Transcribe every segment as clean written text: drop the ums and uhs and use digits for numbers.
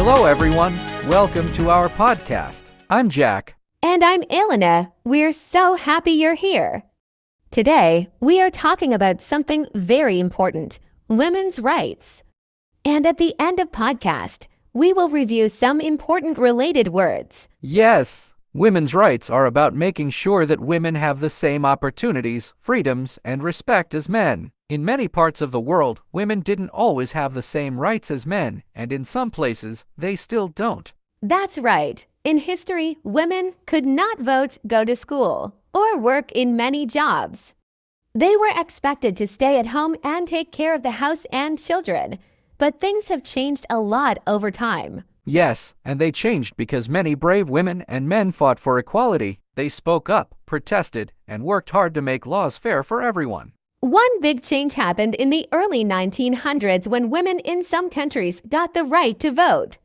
Hello, everyone. Welcome to our podcast. I'm Jack. And I'm Elena. We're so happy you're here. Today, we are talking about something very important, women's rights. And at the end of podcast, we will review some important related words. Yes, women's rights are about making sure that women have the same opportunities, freedoms, and respect as men. In many parts of the world, women didn't always have the same rights as men, and in some places, they still don't. That's right. In history, women could not vote, go to school, or work in many jobs. They were expected to stay at home and take care of the house and children. But things have changed a lot over time. Yes, and they changed because many brave women and men fought for equality. They spoke up, protested, and worked hard to make laws fair for everyone. One big change happened in the early 1900s when women in some countries got the right to vote.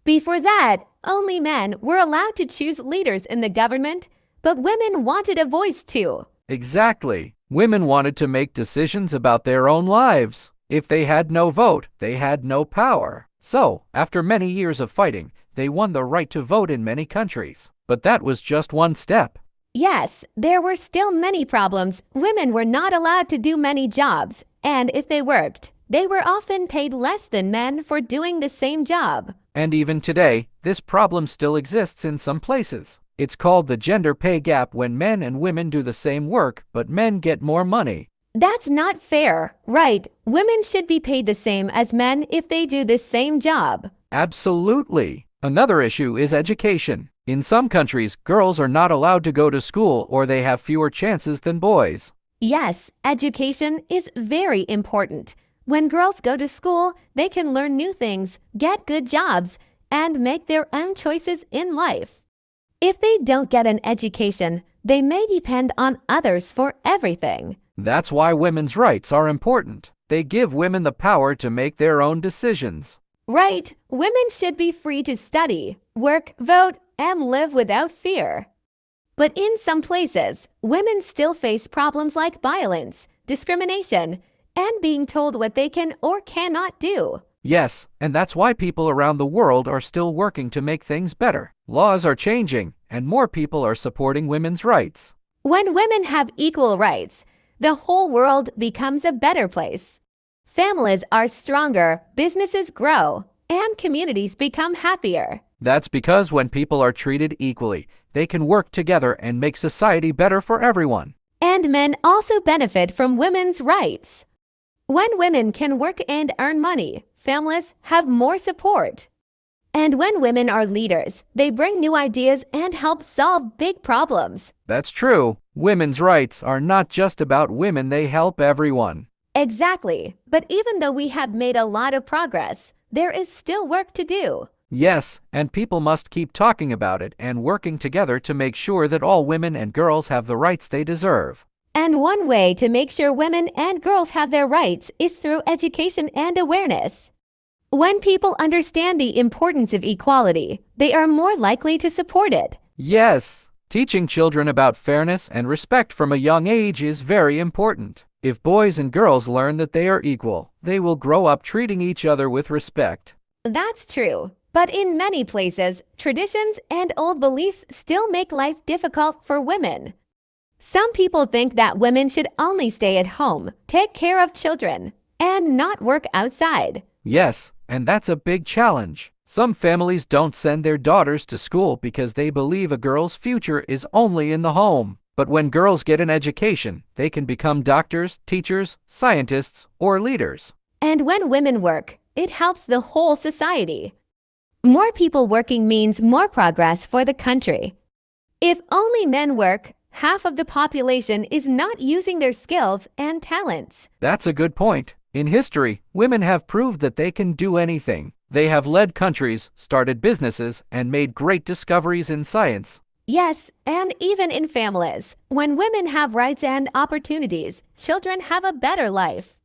Before that, only men were allowed to choose leaders in the government, but women wanted a voice too. Exactly. Women wanted to make decisions about their own lives. If they had no vote, they had no power. So, after many years of fighting, they won the right to vote in many countries. But that was just one step. Yes, there were still many problems. Women were not allowed to do many jobs, and if they worked, they were often paid less than men for doing the same job. And even today, this problem still exists in some places. It's called the gender pay gap when men and women do the same work, but men get more money. That's not fair, right? Women should be paid the same as men if they do the same job. Absolutely. Another issue is education. In some countries, girls are not allowed to go to school or they have fewer chances than boys. Yes, education is very important. When girls go to school, they can learn new things, get good jobs, and make their own choices in life. If they don't get an education, they may depend on others for everything. That's why women's rights are important. They give women the power to make their own decisions. Right. Women should be free to study, work, vote, and live without fear. But in some places, women still face problems like violence, discrimination, and being told what they can or cannot do. Yes, and that's why people around the world are still working to make things better. Laws are changing, and more people are supporting women's rights. When women have equal rights, the whole world becomes a better place. Families are stronger, businesses grow, and communities become happier. That's because when people are treated equally, they can work together and make society better for everyone. And men also benefit from women's rights. When women can work and earn money, families have more support. And when women are leaders, they bring new ideas and help solve big problems. That's true. Women's rights are not just about women, they help everyone. Exactly. But even though we have made a lot of progress, there is still work to do. Yes, and people must keep talking about it and working together to make sure that all women and girls have the rights they deserve. And one way to make sure women and girls have their rights is through education and awareness. When people understand the importance of equality, they are more likely to support it. Yes, teaching children about fairness and respect from a young age is very important. If boys and girls learn that they are equal, they will grow up treating each other with respect. That's true. But in many places, traditions and old beliefs still make life difficult for women. Some people think that women should only stay at home, take care of children, and not work outside. Yes, and that's a big challenge. Some families don't send their daughters to school because they believe a girl's future is only in the home. But when girls get an education, they can become doctors, teachers, scientists, or leaders. And when women work, it helps the whole society. More people working means more progress for the country. If only men work, half of the population is not using their skills and talents. That's a good point. In history, women have proved that they can do anything. They have led countries, started businesses, and made great discoveries in science. Yes, and even in families. When women have rights and opportunities, children have a better life.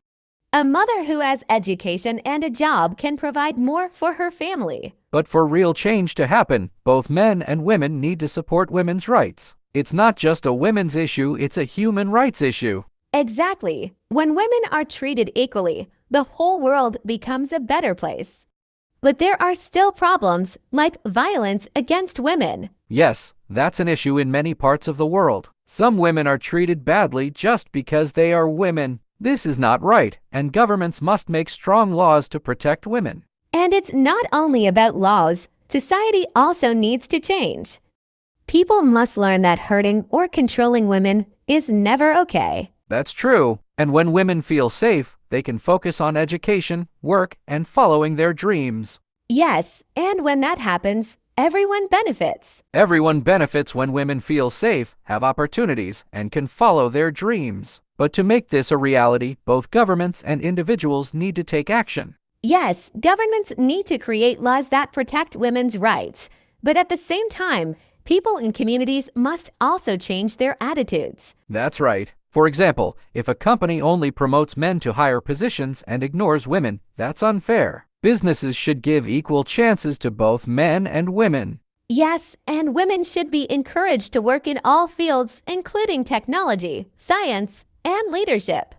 A mother who has education and a job can provide more for her family. But for real change to happen, both men and women need to support women's rights. It's not just a women's issue, it's a human rights issue. Exactly. When women are treated equally, the whole world becomes a better place. but there are still problems like violence against women. Yes, that's an issue in many parts of the world. Some women are treated badly just because they are women. This is not right, and governments must make strong laws to protect women. And it's not only about laws. Society also needs to change. People must learn that hurting or controlling women is never okay. That's true. And when women feel safe, they can focus on education, work, and following their dreams. Yes, and when that happens, everyone benefits. Everyone benefits when women feel safe, have opportunities, and can follow their dreams. But to make this a reality, both governments and individuals need to take action. Yes, governments need to create laws that protect women's rights. But at the same time, people in communities must also change their attitudes. That's right. For example, if a company only promotes men to higher positions and ignores women, that's unfair. Businesses should give equal chances to both men and women. Yes, and women should be encouraged to work in all fields, including technology, science, and leadership.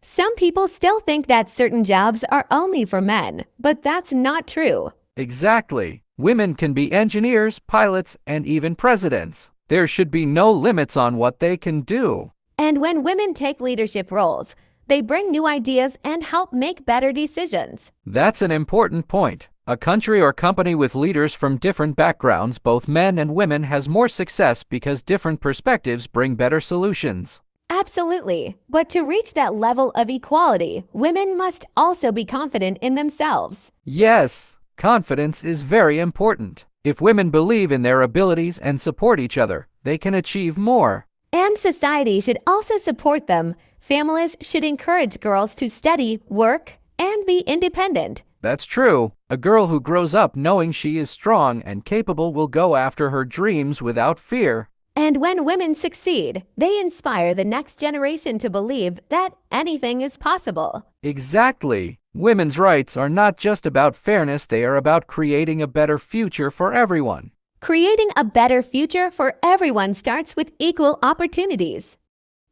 Some people still think that certain jobs are only for men, but that's not true. Exactly. Women can be engineers, pilots, and even presidents. There should be no limits on what they can do. And when women take leadership roles, they bring new ideas and help make better decisions. That's an important point. A country or company with leaders from different backgrounds, both men and women, has more success because different perspectives bring better solutions. Absolutely. But to reach that level of equality, women must also be confident in themselves. Yes, confidence is very important. If women believe in their abilities and support each other, they can achieve more. And society should also support them. Families should encourage girls to study, work, and be independent. That's true. A girl who grows up knowing she is strong and capable will go after her dreams without fear. And when women succeed, they inspire the next generation to believe that anything is possible. Exactly. Women's rights are not just about fairness, they are about creating a better future for everyone. Creating a better future for everyone starts with equal opportunities.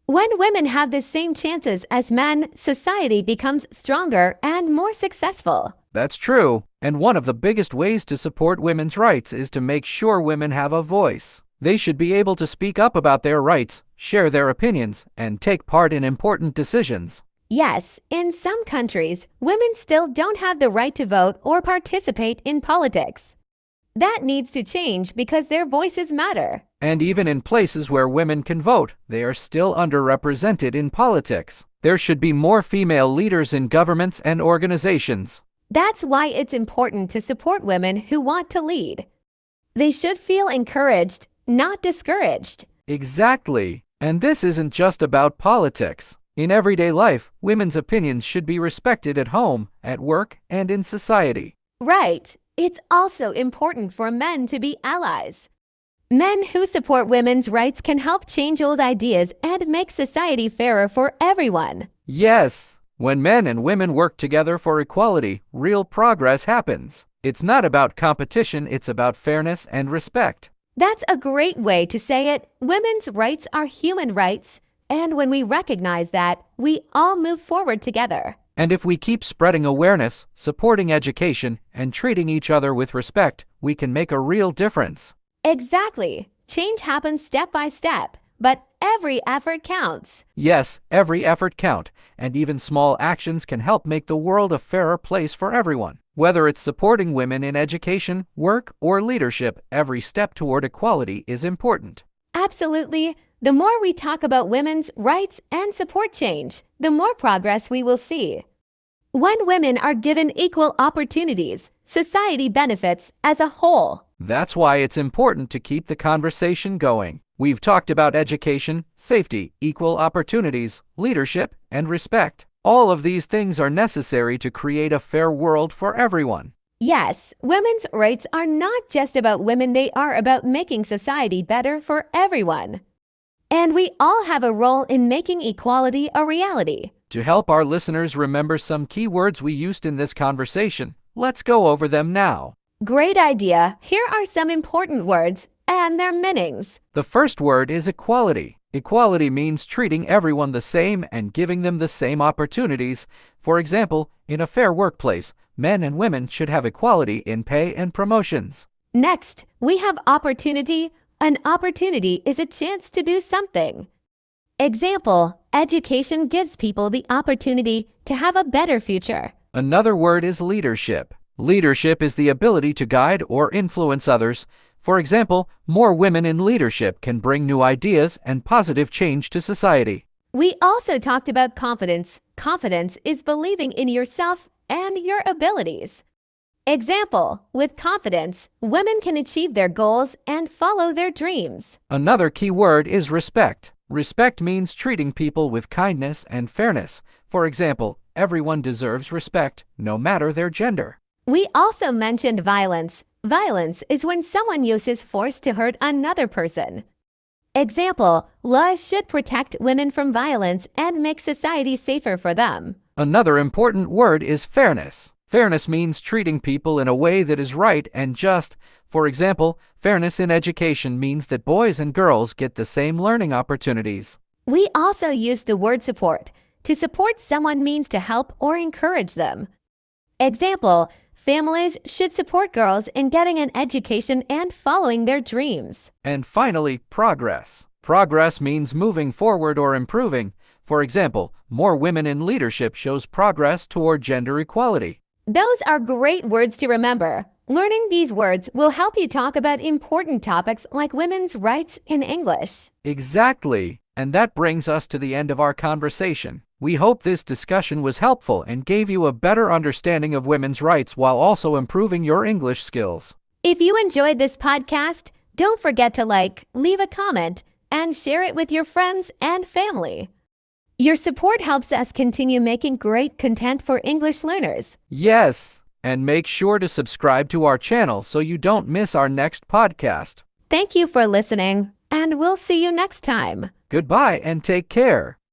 When women have the same chances as men, society becomes stronger and more successful. That's true. And one of the biggest ways to support women's rights is to make sure women have a voice. They should be able to speak up about their rights, share their opinions, and take part in important decisions. Yes, in some countries, women still don't have the right to vote or participate in politics. That needs to change because their voices matter. And even in places where women can vote, they are still underrepresented in politics. There should be more female leaders in governments and organizations. That's why it's important to support women who want to lead. They should feel encouraged, not discouraged. Exactly. And this isn't just about politics. In everyday life, women's opinions should be respected at home, at work, and in society. Right. It's also important for men to be allies. Men who support women's rights can help change old ideas and make society fairer for everyone. Yes. When men and women work together for equality, real progress happens. It's not about competition, it's about fairness and respect. That's a great way to say it. Women's rights are human rights, and when we recognize that, we all move forward together. And if we keep spreading awareness, supporting education, and treating each other with respect, we can make a real difference. Exactly. Change happens step by step, but every effort counts. Yes, every effort counts, and even small actions can help make the world a fairer place for everyone. Whether it's supporting women in education, work, or leadership, every step toward equality is important. Absolutely. The more we talk about women's rights and support change, the more progress we will see. When women are given equal opportunities, society benefits as a whole. That's why it's important to keep the conversation going. We've talked about education, safety, equal opportunities, leadership, and respect. All of these things are necessary to create a fair world for everyone. Yes, women's rights are not just about women, they are about making society better for everyone. And we all have a role in making equality a reality. To help our listeners remember some key words we used in this conversation, let's go over them now. Great idea. Here are some important words and their meanings. The first word is equality. Equality means treating everyone the same and giving them the same opportunities. For example, in a fair workplace, men and women should have equality in pay and promotions. Next, we have opportunity. An opportunity is a chance to do something. Example, education gives people the opportunity to have a better future. Another word is leadership. Leadership is the ability to guide or influence others. For example, more women in leadership can bring new ideas and positive change to society. We also talked about confidence. Confidence is believing in yourself and your abilities. Example, with confidence, women can achieve their goals and follow their dreams. Another key word is respect. Respect means treating people with kindness and fairness. For example, everyone deserves respect, no matter their gender. We also mentioned violence. Violence is when someone uses force to hurt another person. Example, laws should protect women from violence and make society safer for them. Another important word is fairness. Fairness means treating people in a way that is right and just. For example, fairness in education means that boys and girls get the same learning opportunities. We also use the word support. To support someone means to help or encourage them. Example, families should support girls in getting an education and following their dreams. And finally, progress. Progress means moving forward or improving. For example, more women in leadership shows progress toward gender equality. Those are great words to remember. Learning these words will help you talk about important topics like women's rights in English. Exactly. And that brings us to the end of our conversation. We hope this discussion was helpful and gave you a better understanding of women's rights while also improving your English skills. If you enjoyed this podcast, don't forget to leave a comment, and share it with your friends and family. Your support helps us continue making great content for English learners. Yes, and make sure to subscribe to our channel so you don't miss our next podcast. Thank you for listening, and we'll see you next time. Goodbye and take care.